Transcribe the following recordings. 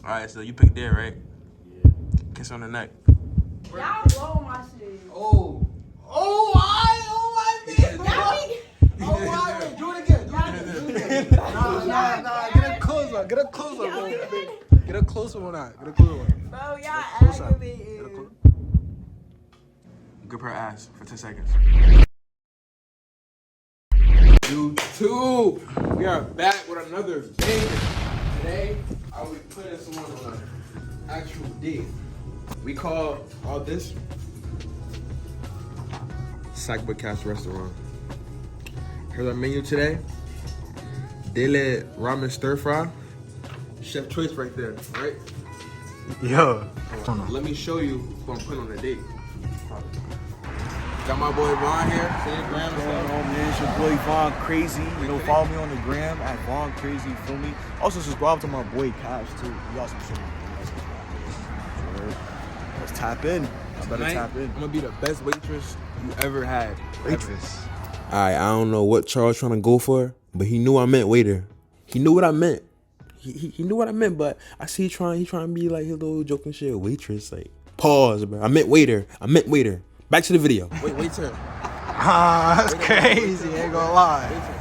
Alright, so you picked there, right? Yeah. Kiss on the neck. Y'all blow my shit. Oh, my man. Wait, do it again. Nah. Get a close one. Get a close one. Get a close one. Get a close one. Bro, y'all aggravating. Grip her ass for 10 seconds. YouTube, we are back with another video. Today, I will be putting someone on an actual date. We call all this Sakboykash restaurant. Here's our menu today. Dele ramen stir fry. Chef choice right there, right? Yo. Let me show you who I'm putting on a date. Got my boy Vaughn here. Say the gram and stuff. Man, it's your boy Vaughn Crazy. You know, follow me on the gram at Vaughn Crazy. You feel me? Also subscribe to my boy Cash too. You got some shit. Let's tap in. I better tap in. I'm gonna be the best waitress you ever had. Waitress. Alright, I don't know what Charles trying to go for, but he knew I meant waiter. He knew what I meant. He knew what I meant, but I see he trying to be like his little joking shit. Waitress, like pause, bro. I meant waiter. Back to the video. Waiter. That's crazy. Ain't gonna lie. Waiter.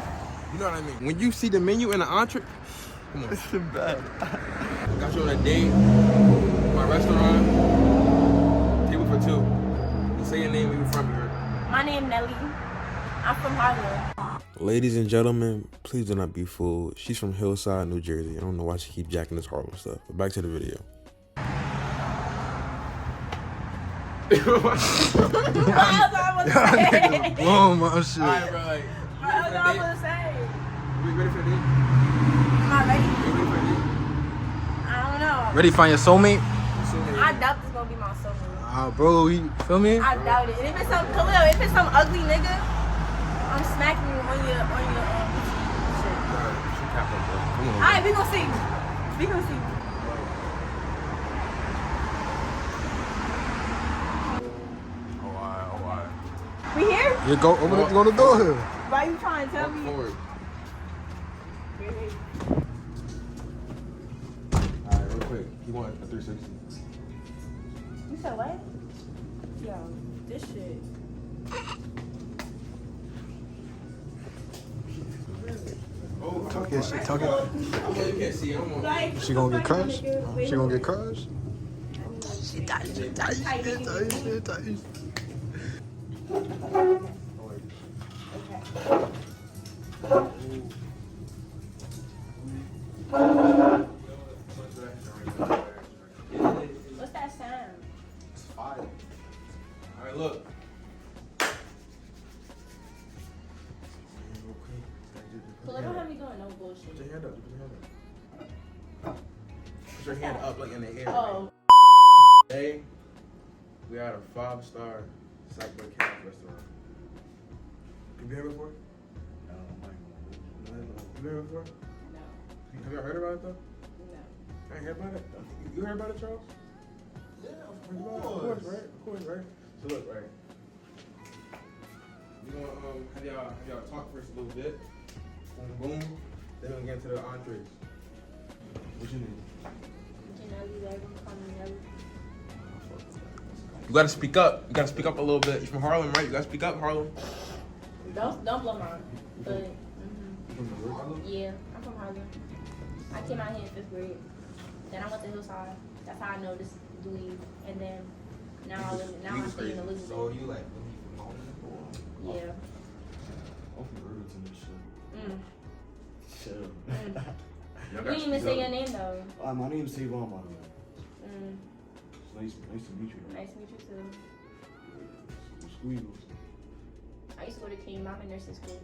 You know what I mean? When you see the menu in the entree, come on. It's too bad. Got you on a date. My restaurant. Table for two. You say your name, where you from here. My name Nelly. I'm from Harlem. Ladies and gentlemen, please do not be fooled. She's from Hillside, New Jersey. I don't know why she keep jacking this Harlem stuff. But back to the video. What else I was saying? Blow my shit. Alright, bro. Like, What else I was saying? we ready for the date? Am I ready? You ready for the date? I don't know. Ready to find your soulmate? I doubt this gonna be my soulmate. Bro, you feel me? I doubt it. And if it's some Khalil, if it's some ugly nigga, I'm smacking you on your shit. Come on. Alright, we gonna see. We gonna see. We here? You go open the door here. Why you trying to tell Walk me? forward. Alright, real quick. You want a 360? You said what? Yo, this shit. Oh, Talk your shit. Talk it. okay, you can't see it. I'm on. Like, She gonna get crushed? She gonna get crushed? What's that sound? It's fire. Alright, look. Khalil, don't have me doing no bullshit. Put your hand up. Put your hand up like in the air. Oh. Today, we are at a 5-star Sakboykash restaurant. You been here before? No. You been here before? No. Have you ever heard about it though? No. I ain't heard about it. You heard about it, Charles? Yeah, Of course, right? Of course, right? So look, right. You gonna have y'all talk first a little bit. Boom, boom. Then we'll get into the entrees. What you need? Janelli, they're gonna call me Nelly. You gotta speak up. You gotta speak up a little bit. You from Harlem, right? You gotta speak up, Harlem. Don't blow mine. But You from Harlem? yeah, I'm from Harlem. I came out here in 5th grade. Then I went to Hillside. That's how I know this dude. And then now I'm staying in Elizabeth. So you like really from Harlem? Yeah. I'm from Irvington and shit. Mm. Chill. Mm. Y'all You got didn't even say your name though. My name's Savon, by the way. Mm. It's nice to meet you. Nice to meet you too. What school you go to? I used to go to King. I'm in nursing school.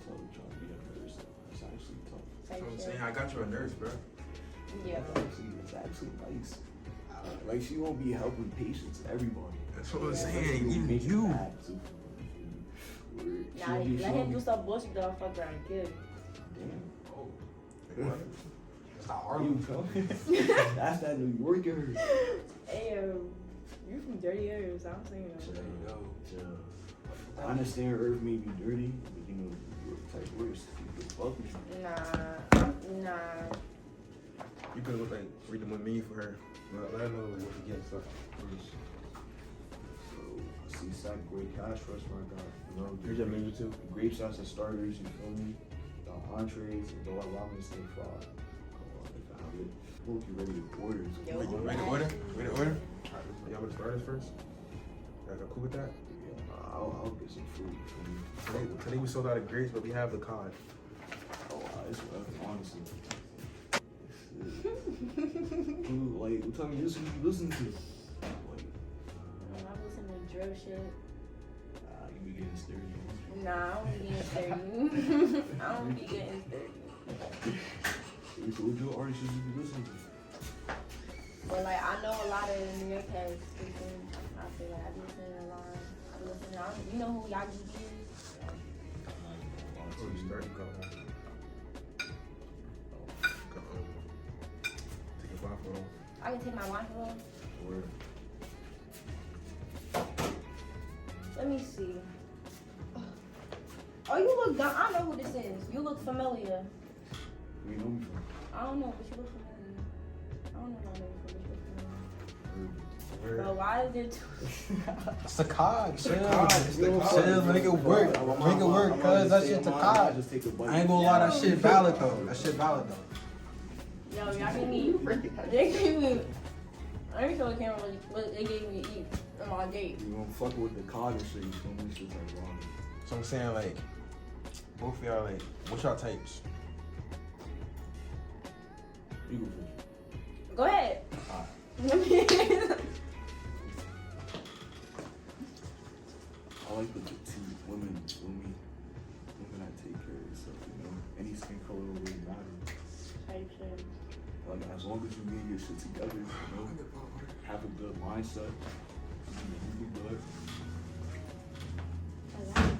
So we trying to be a nurse. It's actually tough. Type I'm shit. saying I got you a nurse, bro. Yeah. It's actually nice. Like she won't be helping patients, everybody. That's what I'm saying. She will Even make you. mad, too. Nah, let him do some bullshit though. Fuck around, kid. Damn. Oh. Wait, what? That's not You Harlem. feel me? That's that New Yorker. Hey, you from dirty areas. I'm saying There that. you go. I understand Earth may be dirty, but you know, New York type worse. People fuck with you. Nah. You could look like read the menu for her. Let her know what to get and stuff. So I see Sakboykash restaurant got, you know, Here's your menu too. grape sauce and starters, you feel me? The entrees, the ramen steak fry. Come on, they found it. Look, you ready to order? Yo. Ready to order? Ready to order? Y'all want to start us first? Y'all cool with that? Yeah, I'll get some food. You feel me? Today we sold out of grapes, but we have the cod. Oh, it's rough, honestly. Dude, like, what time you listen to? Like, I'm listening to drill shit. you be getting sturdy. Nah, I don't be getting 30. I don't be getting 30. So what your artists you be listening to? But like, I know a lot of New York cats speaking. I feel like I be listening a lot. I be listening. You know who Yagi is? So you start, you go home. Go home. Take your blindfold off. I can take my blindfold off. Word. Let me see. Oh, you look dumb. I know who this is. You look familiar. Where you know me from? I don't know, but you look familiar. I don't know my name, but you look familiar. Bro, why is there two? It's the cod, chill. It's the cod. Chill, make it work. Make it work, cuz that shit the cod. Just take a bite. I ain't gonna lie, that shit valid though. That shit valid though. Yo, y'all gave me. They gave me. Let me show the camera what they gave me to eat on my date. You gonna fuck with the cod and shit, you feel me? Shit's like wrong. So I'm saying like, both of y'all like, what's y'all types? You go first. Go ahead. I like the petite women, you feel me? Women that take care of yourself, you know? Any skin color don't really matter. Type shit. Like, as long as you get your shit together, you know? Have a good mindset. You be good. I got it.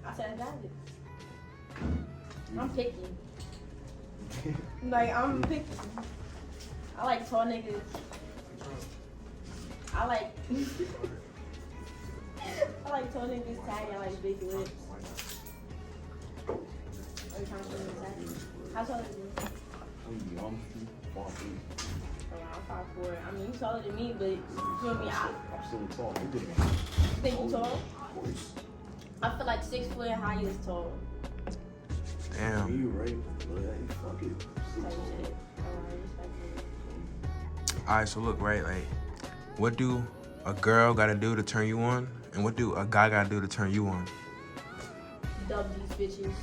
I said I got it. I'm picky. Like, I'm picky. I like tall niggas. I like tall niggas tag. I like big lips. Are you trying to say me tag? How tall are you? I'm young, 5'8". Oh, I'm 5'4". I mean, you taller than me, but you feel me? I I'm still tall. You think you tall? Of course. I feel like 6 foot and high is tall. Damn. You right. But hey, fuck it. Still Type tall. shit. Alright, respect it. Alright, so look, right, like, what do a girl gotta do to turn you on? And what do a guy gotta do to turn you on? Dub these bitches.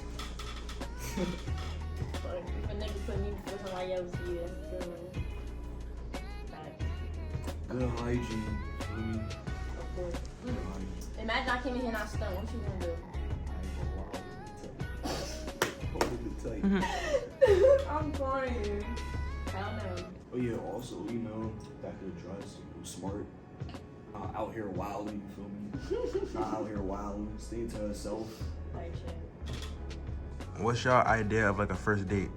But if a nigga put me before somebody else, yeah, feel me? Fact. Good hygiene. Feel me? Of course. Good hygiene. Imagine I came in here and I stunk. What you gonna do? I'm crying. Hell no. Oh yeah, also, you know, that good dress, smart. Not out here wilding, you feel me? Not out here wilding, staying to herself. Like shit. What's y'all idea of like a first date?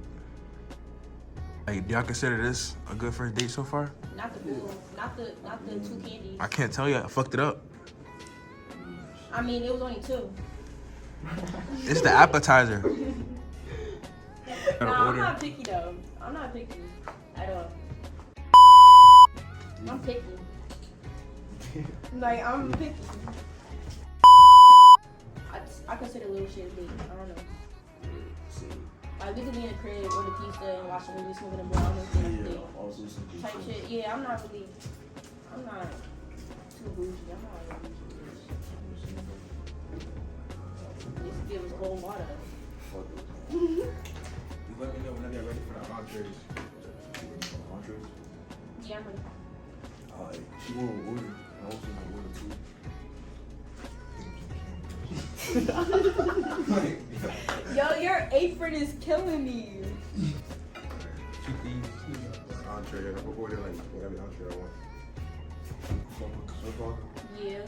Like, do y'all consider this a good first date so far? Not the food. Not the 2 candies. I can't tell you, I fucked it up. I mean, it was only 2. It's the appetizer. Nah, I'm not picky though. I'm not picky at all. I'm picky. Like, I'm picky. I consider little shit a date. I don't know. Like, we could be in the crib, order pizza, and watch a movie, smoking a blunt. I don't know if it's a date. Also some good Type shit. Yeah, I'm not too bougie. I'm not really bougie. Just give us cold water. Fuck it. You let me know whenever you're ready for the entrees. Entrees? Yeah, I'm ready. She want to order. I also want to order too. Yo, your apron is killing me. Keep these entree. I'll order like whatever entree I want. So far? Yeah.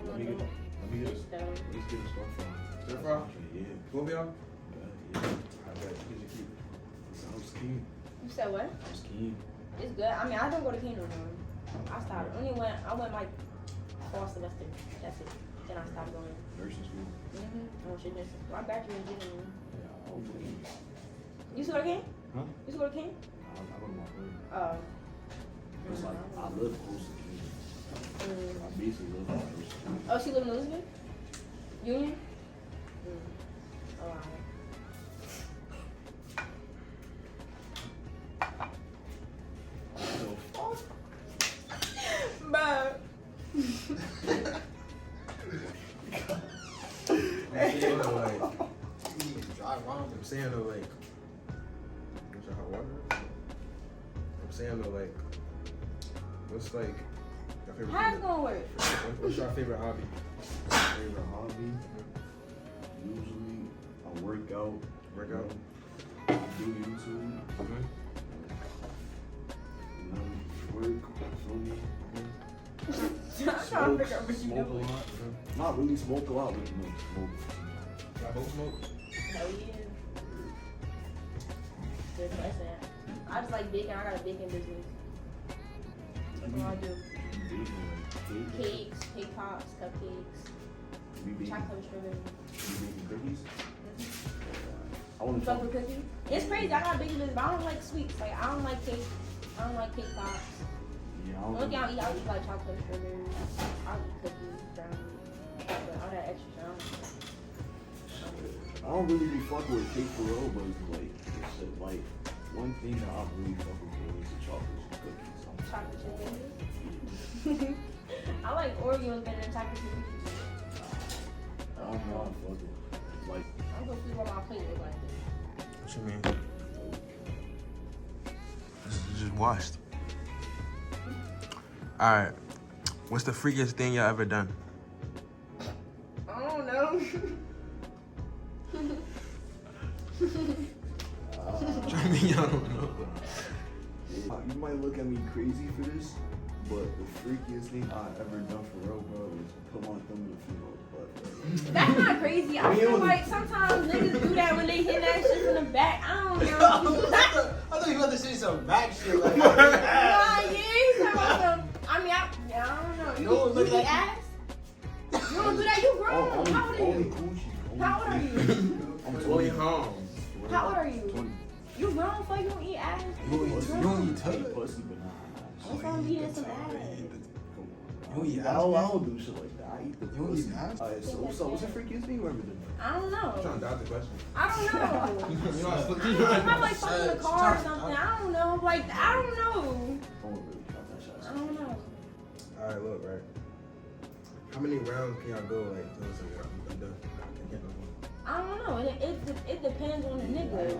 Let me get Fish let's get a stir fry. Stir fry? Yeah. Two of y'all? Yeah. I bet. Keep. Sounds keen. You said what? Sounds keen. It's good. I mean, I don't go to Kano no more. I stopped. I went like fall semester. That's it. Then I stopped going. Nursing school. Oh shit, nursing. Well, I graduated in June. Yeah, I'll believe. You still again? Huh? You used to go to King? I go to my hood. Oh. It's like I live close to King. I basically live close to King. Oh, she live in Elizabeth? Union? Oh, wow. But I'm saying though, like, what's your hot water? I'm saying though, like, what's like your favorite? how's it gonna work? What's your favorite hobby? Favorite hobby? Usually I work out. I do YouTube. Work, feel me? I'm trying to figure out what you Smoke a doing. lot. Not really smoke a lot, but you know, smoke. Smoke? Hell yeah. Good question. I just like baking. I got a baking business. That's what I do. Baking, Cakes, cake pops, cupcakes, We baking, chocolate strawberry. we baking cookies. I want to Chocolate cookie. It's crazy. I got a baking business, but I don't like sweets. Like I don't like cake. I don't like cake pops. Yeah, The only thing I'll eat like chocolate strawberries. I'll eat cookies, brownies, but all that extra stuff. I don't really be fucking with cake for real, but like, shit, like one thing that I really fuck with is the chocolate cookies. Chocolate chip cookies. I like Oreos better than chocolate chip cookies. I don't know how to fuck with. Like, I'm gonna see what my plate look like. What you mean? It's just washed. Alright. What's the freakiest thing y'all ever done? I don't know. I mean, y'all don't know. you might look at me crazy for this, but the freakiest thing I ever done for real, bro, is put my thumb in the female's butt. That's not crazy. I feel like sometimes niggas do that when they hit that shit from the back. I don't know. I thought you were about to say some back shit. Like, Nah, yeah, he's talking about some. I mean, I don't know. You don't look eat like- ass? You don't do that. You grown. How old are Only you? coochie. How old are you? I'm Tony Holmes. How old are you? 20. You grown, fuck. You don't eat ass. You don't eat I tub? eat pussy, but What's nah. wrong with eating some ass? Come on. You eat I ass, don't man? do shit like that. I eat the You don't pussy. eat ass? Alright, so what's the freakiest thing you ever done? I don't know. Trying to doubt the question. I don't know. You know, I'm like fucking the car or something. I don't know. Like, I don't know. Don't really count that shit. I don't know. Alright, look, right. How many rounds can y'all go, like, till it's like, I'm done? I can't get no more. I don't know. It depends on the nigga.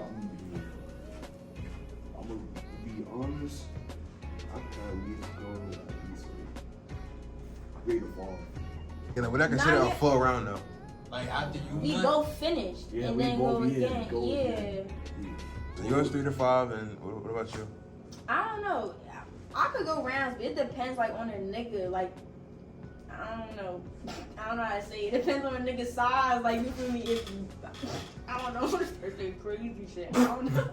I'm gonna be honest. I can at least go at least like 3 to 4. Yeah, like, would I consider Nah, a yeah. full round, though? Like after you We nut? both finished Yeah, and we then both- go yeah, again. go Yeah. again. So yours 3 to 5, and what about you? I don't know. I could go rounds, but it depends like on the nigga. Like, I don't know. I don't know how to say it. It depends on the nigga's size. Like, you feel me? If I don't know. It's say crazy shit. I don't know.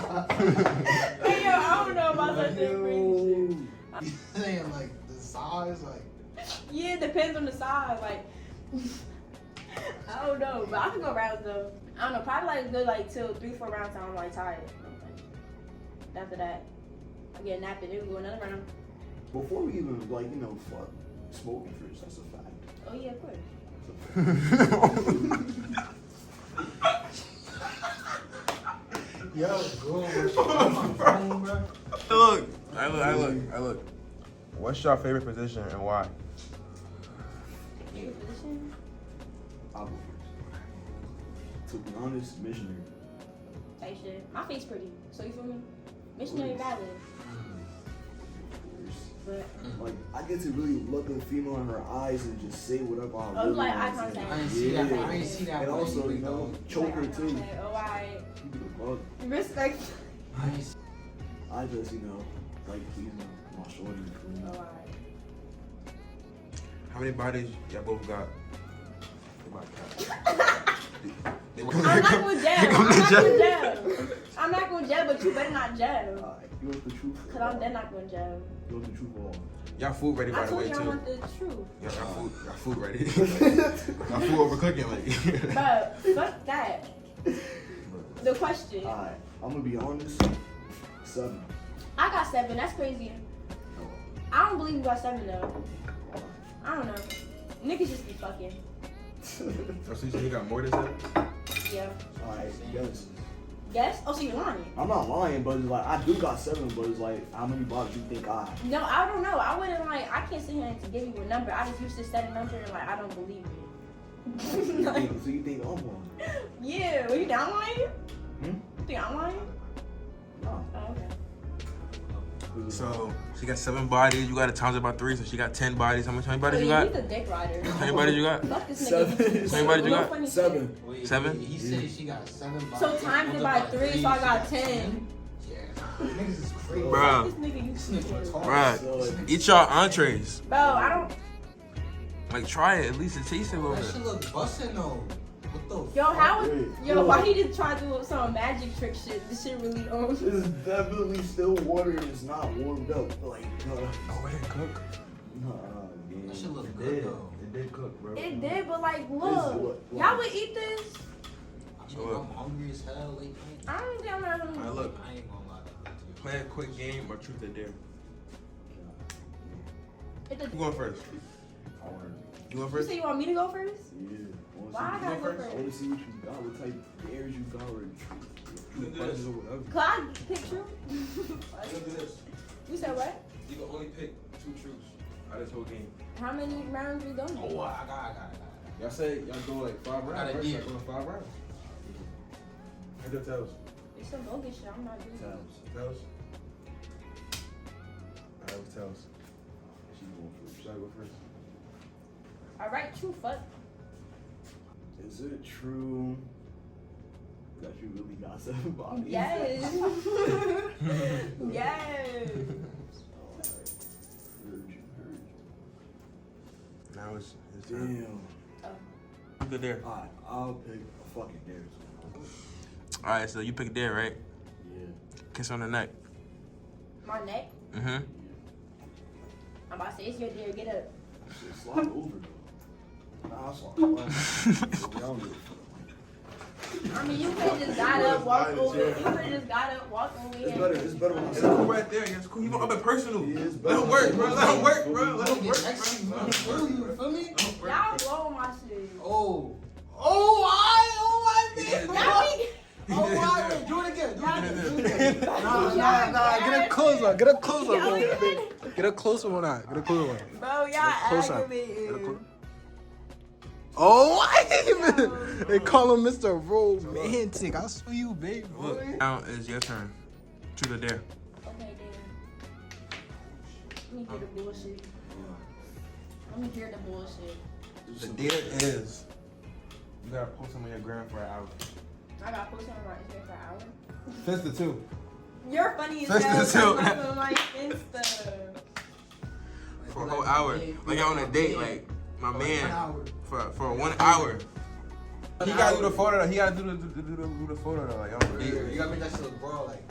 Hey, yo, I don't know about that shit crazy shit. You saying like the size, like Yeah, it depends on the size. Like, I don't know, but I can go rounds though. I don't know, probably like good like till 3-4 rounds till I'm like tired. After that, I get napped and then we go another round. Before we even like fuck smoking first, that's a fact. Oh yeah, of course. yo, go on my phone, bro. I look. What's your favorite position and why? Favorite position? I'll go first. To be honest, missionary. Type shit. My face pretty, so you feel me? Missionary valid. But Like I get to really look a female in her eyes and just say whatever I oh, you really like eye want to say. contact? I ain't see that. Yeah. I ain't see that. And one. also, You know, choke her Like, too. okay, oh, I Keep it a bug. respect. I ain't see- I just like pleasing my shorty. Oh, I. How many bodies y'all both got? I'm not gonna jab. I'm not gonna jab, but you better not jab. You want the truth? Cause I'm then not gonna jab. You want the truth or all? Y'all food ready, by I the told way, you I too. want the truth. Y'all food ready. Y'all food overcooking, like. But fuck that. The question. Alright, I'm gonna be honest. 7. I got 7. That's crazy. I don't believe you got 7 though. I don't know. Niggas just be fucking. Oh, so you say he got more than 7? Yeah. Alright, yes. Guess? Oh, so you're lying. I'm not lying, but it's like I do got 7, but it's like how many bodies you think I? No, I don't know. I wouldn't like. I can't sit here and give you a number. I just used to set a number and like I don't believe it. So you think I'm lying? Yeah. Well, you down lying? Hmm? You think I'm lying? No. Oh, okay. So she got 7 bodies. You got to times it by 3, so she got 10 bodies. How many bodies you got? He's a dick rider. How many bodies you got? Fuck this 7. nigga. How many bodies you No got? funny shit. 7. Wait, 7? He said she got 7 bodies. So times it by 3, so I got 10. Yeah. Niggas is crazy. Bruh. This nigga, you This nigga stupid. retarded. Bruh, eat y'all entrees. Bro, I don't. Like, try it. At least it tastes a little That bit. shit look bustin' though. What the Yo, fuck? how? Wait, Yo, hold why on. he just try to do some magic trick shit? This shit really on. This is definitely still water. It's not warmed up. Like, Oh, it didn't cook. That shit look good though. It did cook, bro. It did, but like, what- look, y'all would eat this? I So mean, look. I'm hungry as hell late night. I don't think I'm not hungry. Alright, look. I ain't gonna lie to you. Play a quick game or truth or dare. It's a- Who going first? You going You first? say you want me to go first? Yeah. Why I gotta go I want to first? see what you got. What type of dares you got? Or You can do this or whatever. Could I pick you? You can do this. You said what? You can only pick 2 truths out of this whole game. How many rounds we going? Oh, I got it. Y'all say y'all go like 5 rounds, Got right? a deal. Y'all going 5 rounds. I do tails. It's some bogus shit. I'm not doing that. Tails. Alright, tails. Should I go first? All right, true fuck. Is it true that you really got 7 bodies? Yes. Yes. Alright. Heard you. Now it's time. Damn. You good there. Alright, I'll pick a fucking dare. Alright, so you pick dare, right? Yeah. Kiss on the neck. My neck. Mm-hmm. I'm about to say it's your dare. Get up. Shit, slide over though. Nah, slide over. I mean, you could just got up, walk over. You could just got up, walk over It's here. better. It's better when I It's say cool right there. It's cool. You know, I'm a personal. Yeah, it's Let him work, bro. Let him work, bro. Let him work, Next bro. to you, feel you, feel me? Y'all blow my shit. Oh, I did. Y'all I do it again. Nah, Get a close one. Get a close one. Y'all Bro. even- Get a closer one out. Get a closer one. Bro, y'all Close up. aggravated. Oh, I even. They call him Mr. Romantic. I saw you, baby. Look, now is your turn. Truth or dare. Okay, then. Let me hear the bullshit. Let me hear the bullshit. The dare is you gotta post them on your gram for an hour. I got posted on my Instagram for an hour. Fist the 2. You're funny as Fist hell. the two. Posted on my Insta. For a whole hour. Like y'all on a date, like my man. For 1 hour. He gotta do the photo though. He gotta do the photo though. Like on the date. You gotta make that shit look bro, like.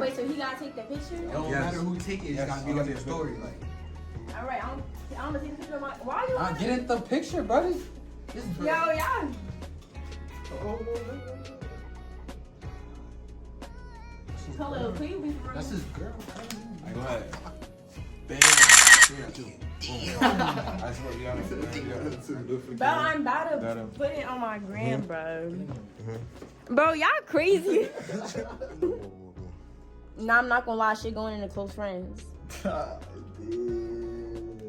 Wait, so he gotta take the picture? It don't Yes. matter who take it, Yes, it's gotta be you on gotta your take a story, like. All right, I'm gonna take a picture of my. Why you? Nah, get in the picture, buddy. This Yo, yeah. Hello, can you be for real? That's his girl. Go ahead. Bam. I swear you gotta. Bro, I'm about Got to him. put it on my gram, bro. Bro, y'all crazy. Nah, I'm not gonna lie, shit going into close friends.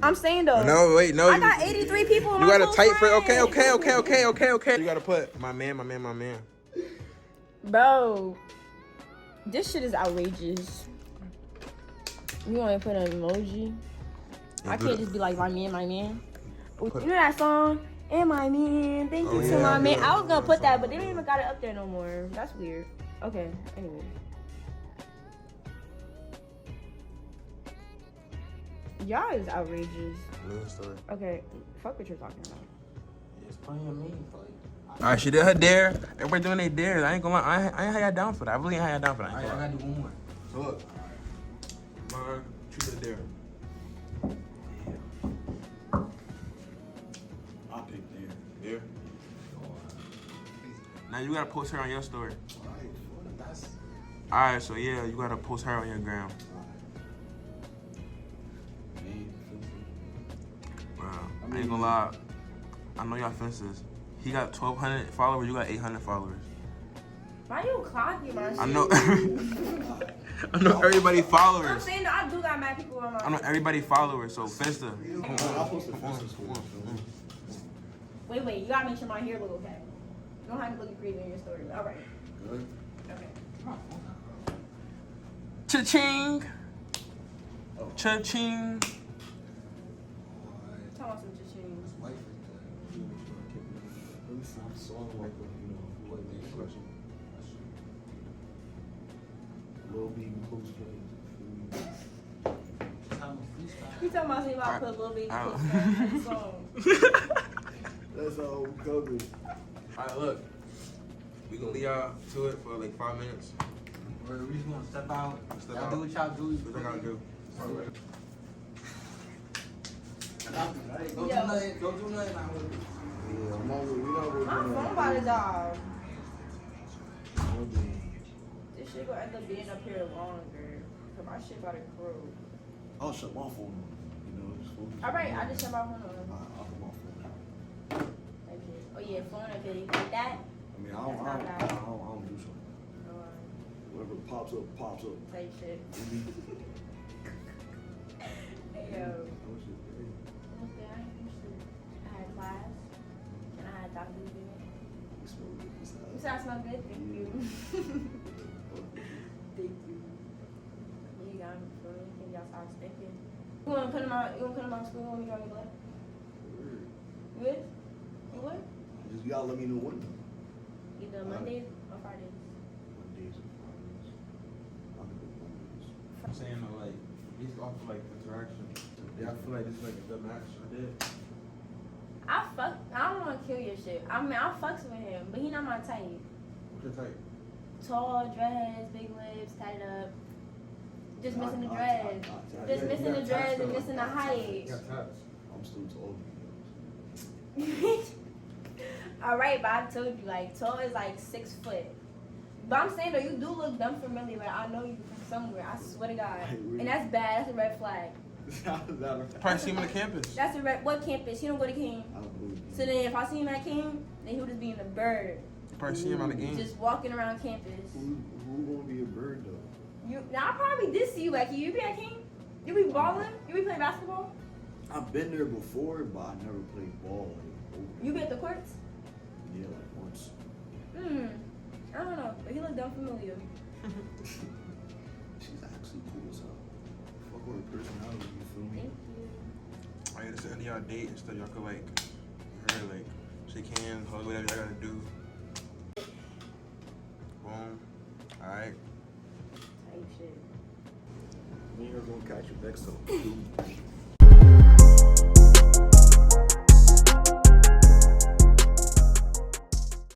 I'm saying though. No, wait, no. I got 83 people in You my gotta close type for friends. okay. You gotta put my man. Bro, this shit is outrageous. You wanna put an emoji? I can't just be like my man. You know that song? And my man, thank you Oh, to yeah, my I man. do I was gonna that put that, song. but they don't even got it up there no more. That's weird. Okay, anyway. Y'all is outrageous. Okay, fuck what you're talking about. It's plenty of me, like. Alright, she did her dare. Everybody doing their dares. I ain't gonna lie. I ain't had y'all down for that. I really ain't had y'all down for that. I ain't I gonna lie. gotta do one more. So look. Mine, truth or dare. I pick right there. Yeah. Now you gotta post her on your story. Alright, that's. Alright, so yeah, you gotta post her on your gram. Bro, I ain't gonna lie. I know y'all fences. He got 1,200 followers, you got 800 followers. Why you clocking my shit? I know. I know everybody I'm followers. saying that I do got mad people on my. I know everybody followers, so Finsta. I'll post the fences for Wait, you gotta make sure my hair look okay. You don't have me looking crazy in your story. All right. Good. Okay. Cha-ching. Cha-ching. Tell us some cha-ching. You talking about me about put Lil Baby in the song. That's all we covered. Alright, look. We gonna leave y'all to it for like 5 minutes. We just gonna step out. Step Y'all out. do what y'all do. What I gotta do? Don't do nothing. Don't do nothing. Yeah, I'm over. We not working My phone on about to die. it. This shit gonna end up being up here longer. Cause my shit about to grow. I'll shut my phone on. You know, just focus. Alright, I just shut my phone on. I'll put my phone on. Okay. Oh yeah, phone okay. Like that? I mean, I don't do something. Whatever pops up, pops up. Type shit. Hey yo. Okay, I ain't used to. I had class. And I had Dr. Lee. You smell good this You house. said I smell good? Thank you. Thank you. You got me for me. Can y'all start stinking? You wanna put him on school when we go to blood? You would? You would? Just you gotta let me know when. Either Mondays or Fridays. Mondays and Fridays. I'll do Mondays. I'm saying though, like, based off of like interaction. Yeah, I feel like this is like a good match. I did. I don't wanna kill your shit. I mean, I fucks with him, but he not my type. What's your type? Tall, dreads, big lips, tied up. Just missing the dreads. Just missing the dreads and missing the height. You got tats. I'm still tall. Alright, but I told you, like, tall is like 6 foot. But I'm saying though, you do look dumb familiar. Like, I know you from somewhere. I swear to God. And that's bad. That's a red flag. Probably see him on the campus. That's a red. What campus? He don't go to King. I don't believe So then, if I see him at King, then he would just be in a bird, You probably see him on the game. just walking around campus. Who gonna be a bird though? Now I probably did see you at King. You be at King? You be balling? You be playing basketball? I've been there before, but I never played ball. Like, over. You be at the courts? Yeah, like once. I don't know, but he looked dumb familiar. She's actually cool as hell. Fuck with her personality, you feel me? Thank you. Alright, it's the end of y'all date and stuff. Y'all could like, her like, shake hands, hug, whatever y'all gotta do. Boom. Alright. Type shit. Me and her gonna catch you next time.